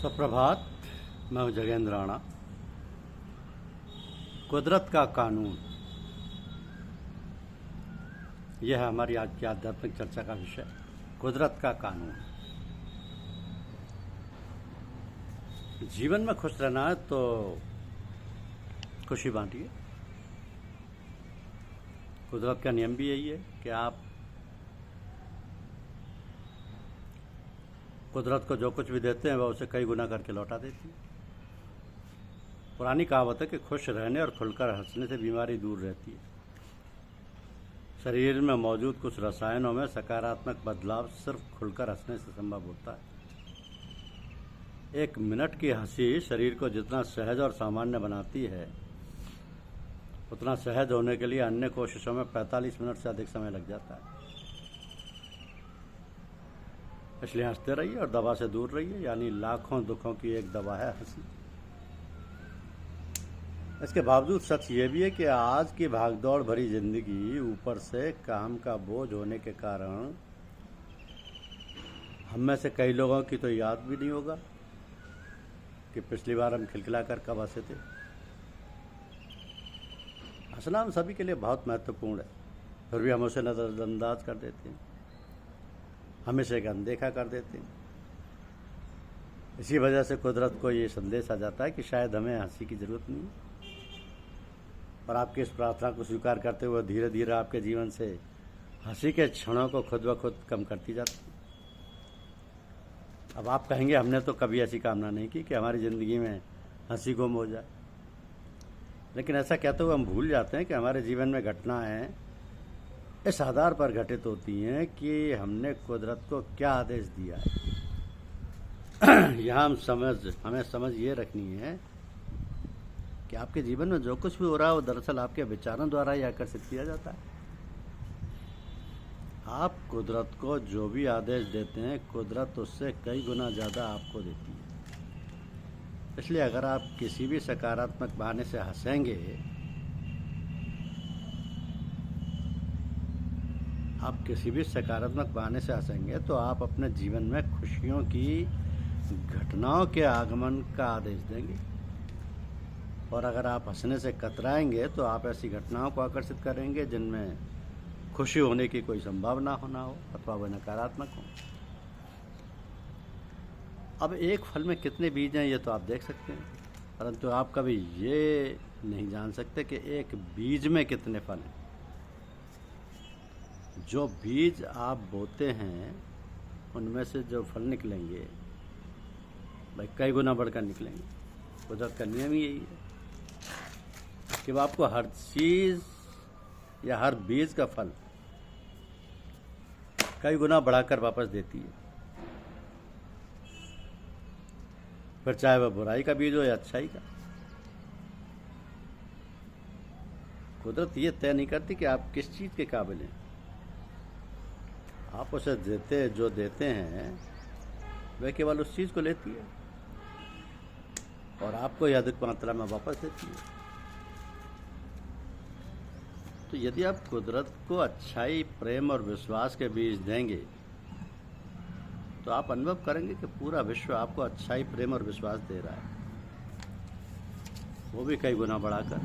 सुप्रभात। मैं हूं जगेंद्र राणा। कुदरत का कानून, यह है हमारी आज की आध्यात्मिक चर्चा का विषय। कुदरत का कानून। जीवन में खुश रहना है तो खुशी बांटिए। कुदरत का नियम भी यही है कि आप कुदरत को जो कुछ भी देते हैं वह उसे कई गुना करके लौटा देती है। पुरानी कहावत है कि खुश रहने और खुलकर हंसने से बीमारी दूर रहती है। शरीर में मौजूद कुछ रसायनों में सकारात्मक बदलाव सिर्फ खुलकर हंसने से संभव होता है। एक मिनट की हंसी शरीर को जितना सहज और सामान्य बनाती है, उतना सहज होने के लिए अन्य कोशिशों में 45 मिनट से अधिक समय लग जाता है। इसलिए हंसते रहिए और दवा से दूर रहिए, यानी लाखों दुखों की एक दवा है हंसी। इसके बावजूद सच ये भी है कि आज की भागदौड़ भरी जिंदगी, ऊपर से काम का बोझ होने के कारण हम में से कई लोगों की तो याद भी नहीं होगा कि पिछली बार हम खिलखिलाकर कब हंसे थे। हंसना हम सभी के लिए बहुत महत्वपूर्ण है, फिर भी हम उसे नज़रअंदाज कर देते हैं, हमेशा एक अनदेखा कर देते हैं। इसी वजह से कुदरत को ये संदेश आ जाता है कि शायद हमें हंसी की ज़रूरत नहीं है। और आपकी इस प्रार्थना को स्वीकार करते हुए धीरे धीरे आपके जीवन से हंसी के क्षणों को खुद ब खुद कम करती जाती है। अब आप कहेंगे हमने तो कभी ऐसी कामना नहीं की कि हमारी ज़िंदगी में हंसी गुम हो जाए, लेकिन ऐसा कहते हुए हम भूल जाते हैं कि हमारे जीवन में घटनाएं इस आधार पर घटित होती हैं कि हमने कुदरत को क्या आदेश दिया है। यहाँ हमें समझ ये रखनी है कि आपके जीवन में जो कुछ भी हो रहा है वो दरअसल आपके विचारों द्वारा ही आकर्षित किया जाता है। आप कुदरत को जो भी आदेश देते हैं, कुदरत उससे कई गुना ज़्यादा आपको देती है। इसलिए अगर आप किसी भी सकारात्मक बहाने से हंसेंगे, तो आप अपने जीवन में खुशियों की घटनाओं के आगमन का आदेश देंगे। और अगर आप हंसने से कतराएंगे तो आप ऐसी घटनाओं को आकर्षित करेंगे जिनमें खुशी होने की कोई संभावना होना हो अथवा वह नकारात्मक हो। अब एक फल में कितने बीज हैं ये तो आप देख सकते हैं, परंतु आप कभी ये नहीं जान सकते कि एक बीज में कितने फल हैं। जो बीज आप बोते हैं उनमें से जो फल निकलेंगे भाई कई गुना बढ़कर निकलेंगे। कुदरत का नियम ही यही है कि वो आपको हर चीज़ या हर बीज का फल कई गुना बढ़ाकर वापस देती है, फिर चाहे वह बुराई का बीज हो या अच्छाई का। कुदरत ये तय नहीं करती कि आप किस चीज़ के काबिल हैं। आप उसे जो देते हैं वह केवल उस चीज़ को लेती है और आपको यह अधिक मात्रा में वापस देती है। तो यदि आप कुदरत को अच्छाई, प्रेम और विश्वास के बीज देंगे तो आप अनुभव करेंगे कि पूरा विश्व आपको अच्छाई, प्रेम और विश्वास दे रहा है, वो भी कई गुना बढ़ाकर।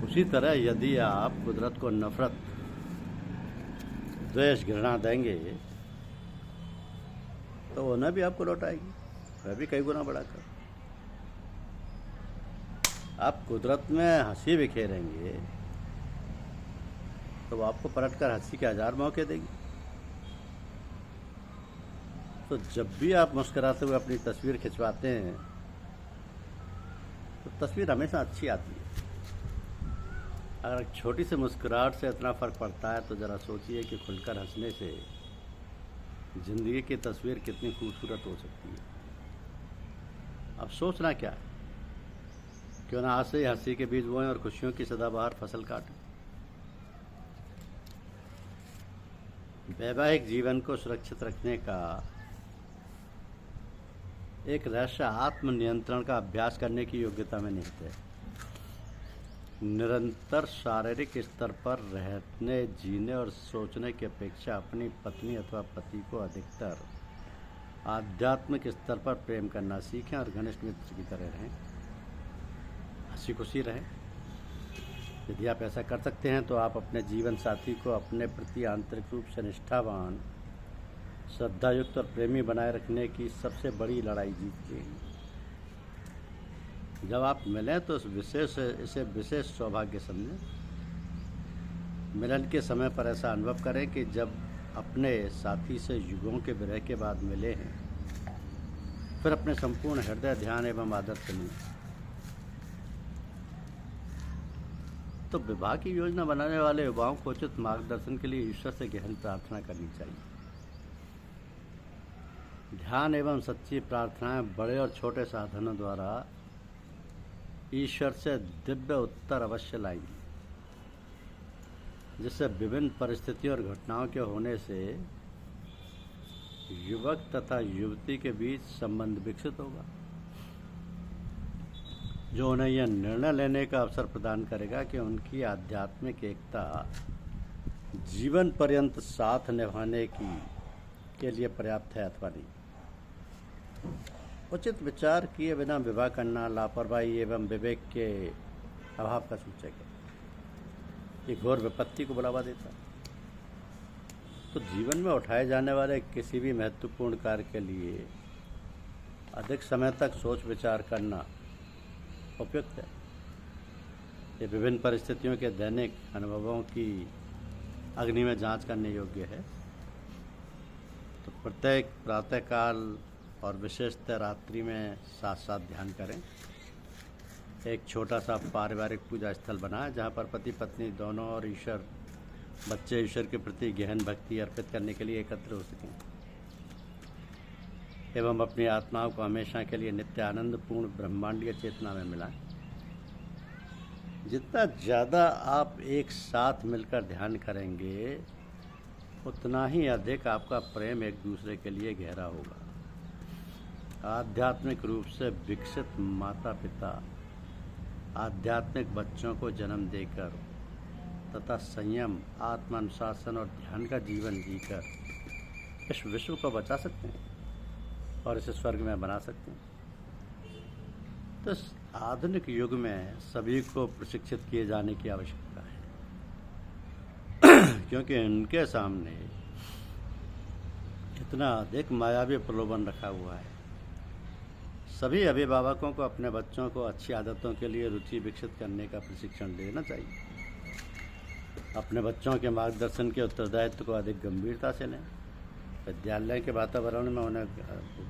उसी तरह यदि आप कुदरत को नफरत, द्वेष, घृणा देंगे तो उन्हें भी आपको लौटाएगी, वह भी कई गुना बढ़ाकर। आप कुदरत में हंसी बिखेरेंगे तो वो आपको पलटकर हंसी के 1000 मौके देगी। तो जब भी आप मुस्कुराते हुए अपनी तस्वीर खिंचवाते हैं तो तस्वीर हमेशा अच्छी आती है। अगर एक छोटी सी मुस्कुराहट से इतना फ़र्क पड़ता है तो ज़रा सोचिए कि खुलकर हंसने से ज़िंदगी की तस्वीर कितनी खूबसूरत हो सकती है। अब सोचना क्या है, क्यों ना आज से हंसी के बीज बोएं और खुशियों की सदाबहार फसल काटें। वैवाहिक जीवन को सुरक्षित रखने का एक रहस्य आत्मनियंत्रण का अभ्यास करने की योग्यता में निहित है। निरंतर शारीरिक स्तर पर रहने, जीने और सोचने की अपेक्षा अपनी पत्नी अथवा पति को अधिकतर आध्यात्मिक स्तर पर प्रेम करना सीखें और घनिष्ठ मित्र की तरह रहें, हंसी खुशी रहें। यदि आप ऐसा कर सकते हैं तो आप अपने जीवन साथी को अपने प्रति आंतरिक रूप से निष्ठावान, श्रद्धायुक्त और प्रेमी बनाए रखने की सबसे बड़ी लड़ाई जीत लेंगे। जब आप मिलें तो इसे विशेष सौभाग्य समझें। मिलन के समय पर ऐसा अनुभव करें कि जब अपने साथी से युगों के विरह के बाद मिले हैं, फिर अपने संपूर्ण हृदय, ध्यान एवं आदर से मिलें। तो विवाह की योजना बनाने वाले युवाओं को उचित मार्गदर्शन के लिए ईश्वर से गहन प्रार्थना करनी चाहिए। ध्यान एवं सच्ची प्रार्थनाएं बड़े और छोटे साधनों द्वारा ईश्वर से दिव्य उत्तर अवश्य लाएंगी, जिससे विभिन्न परिस्थितियों और घटनाओं के होने से युवक तथा युवती के बीच संबंध विकसित होगा, जो उन्हें यह निर्णय लेने का अवसर प्रदान करेगा कि उनकी आध्यात्मिक एकता जीवन पर्यंत साथ निभाने के लिए पर्याप्त है अथवा नहीं। उचित विचार किए बिना विवाह करना लापरवाही एवं विवेक के अभाव का सूचक है। ये घोर विपत्ति को बढ़ावा देता है। तो जीवन में उठाए जाने वाले किसी भी महत्वपूर्ण कार्य के लिए अधिक समय तक सोच विचार करना उपयुक्त है। ये विभिन्न परिस्थितियों के दैनिक अनुभवों की अग्नि में जांच करने योग्य है। तो प्रत्येक प्रातःकाल और विशेषतः रात्रि में साथ साथ ध्यान करें। एक छोटा सा पारिवारिक पूजा स्थल बनाएं जहाँ पर पति पत्नी दोनों और बच्चे ईश्वर के प्रति गहन भक्ति अर्पित करने के लिए एकत्र हो सकें एवं अपनी आत्माओं को हमेशा के लिए नित्य आनंदपूर्ण ब्रह्मांडीय चेतना में मिलाएं। जितना ज़्यादा आप एक साथ मिलकर ध्यान करेंगे, उतना ही अधिक आपका प्रेम एक दूसरे के लिए गहरा होगा। आध्यात्मिक रूप से विकसित माता पिता आध्यात्मिक बच्चों को जन्म देकर तथा संयम, आत्मानुशासन और ध्यान का जीवन जीकर इस विश्व को बचा सकते हैं और इसे स्वर्ग में बना सकते हैं। तो इस आधुनिक युग में सभी को प्रशिक्षित किए जाने की आवश्यकता है, क्योंकि इनके सामने इतना अधिक मायावी प्रलोभन रखा हुआ है। सभी अभिभावकों को अपने बच्चों को अच्छी आदतों के लिए रुचि विकसित करने का प्रशिक्षण देना चाहिए। अपने बच्चों के मार्गदर्शन के उत्तरदायित्व को अधिक गंभीरता से लें। विद्यालय के वातावरण में उन्हें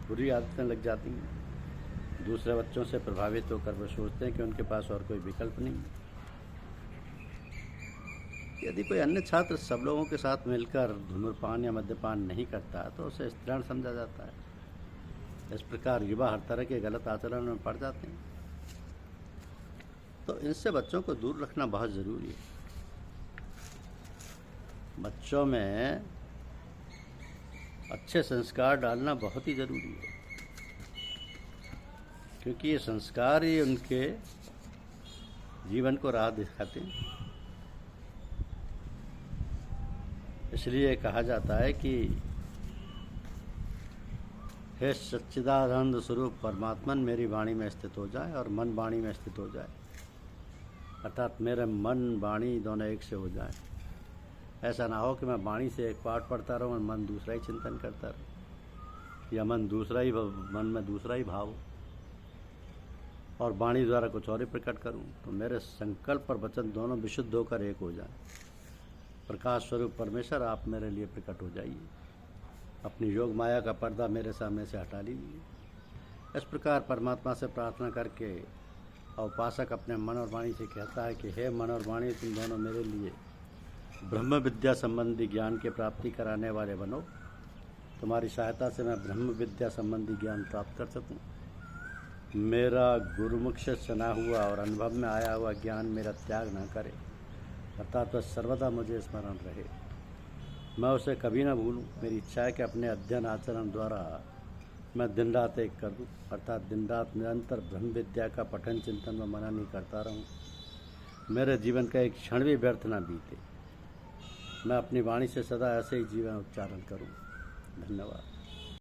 बुरी आदतें लग जाती हैं। दूसरे बच्चों से प्रभावित होकर वे सोचते हैं कि उनके पास और कोई विकल्प नहीं। यदि कोई अन्य छात्र सब लोगों के साथ मिलकर धूम्रपान या मद्यपान नहीं करता तो उसे स्त्रीण समझा जाता है। इस प्रकार युवा हर तरह के गलत आचरण में पड़ जाते हैं। तो इनसे बच्चों को दूर रखना बहुत ज़रूरी है। बच्चों में अच्छे संस्कार डालना बहुत ही ज़रूरी है, क्योंकि ये संस्कार ही उनके जीवन को राह दिखाते हैं। इसलिए कहा जाता है कि हे सच्चिदानंद स्वरूप परमात्मन मेरी वाणी में स्थित हो जाए और मन वाणी में स्थित हो जाए, अर्थात मेरे मन वाणी दोनों एक से हो जाए। ऐसा ना हो कि मैं वाणी से एक पाठ पढ़ता रहूँ और मन दूसरा ही चिंतन करता रहूँ, या मन में दूसरा ही भाव और वाणी द्वारा कुछ और ही प्रकट करूँ। तो मेरे संकल्प और वचन दोनों विशुद्ध होकर एक हो जाए। प्रकाश स्वरूप परमेश्वर आप मेरे लिए प्रकट हो जाइए। अपनी योग माया का पर्दा मेरे सामने से हटा लीजिए। इस प्रकार परमात्मा से प्रार्थना करके उपासक अपने मन और वाणी से कहता है कि हे मन और वाणी, तुम दोनों मेरे लिए ब्रह्म विद्या संबंधी ज्ञान की प्राप्ति कराने वाले बनो। तुम्हारी सहायता से मैं ब्रह्म विद्या संबंधी ज्ञान प्राप्त कर सकूं। मेरा गुरुमुख से सुना हुआ और अनुभव में आया हुआ ज्ञान मेरा त्याग न करे, अर्थात वह सर्वदा मुझे स्मरण रहे, मैं उसे कभी ना भूलूं। मेरी इच्छा है कि अपने अध्ययन आचरण द्वारा मैं दिन रात एक कर दूं, अर्थात दिन रात निरंतर ब्रह्म विद्या का पठन चिंतन में मना नहीं करता रहूं। मेरे जीवन का एक क्षण भी व्यर्थ ना बीते। मैं अपनी वाणी से सदा ऐसे ही जीवन उच्चारण करूं। धन्यवाद।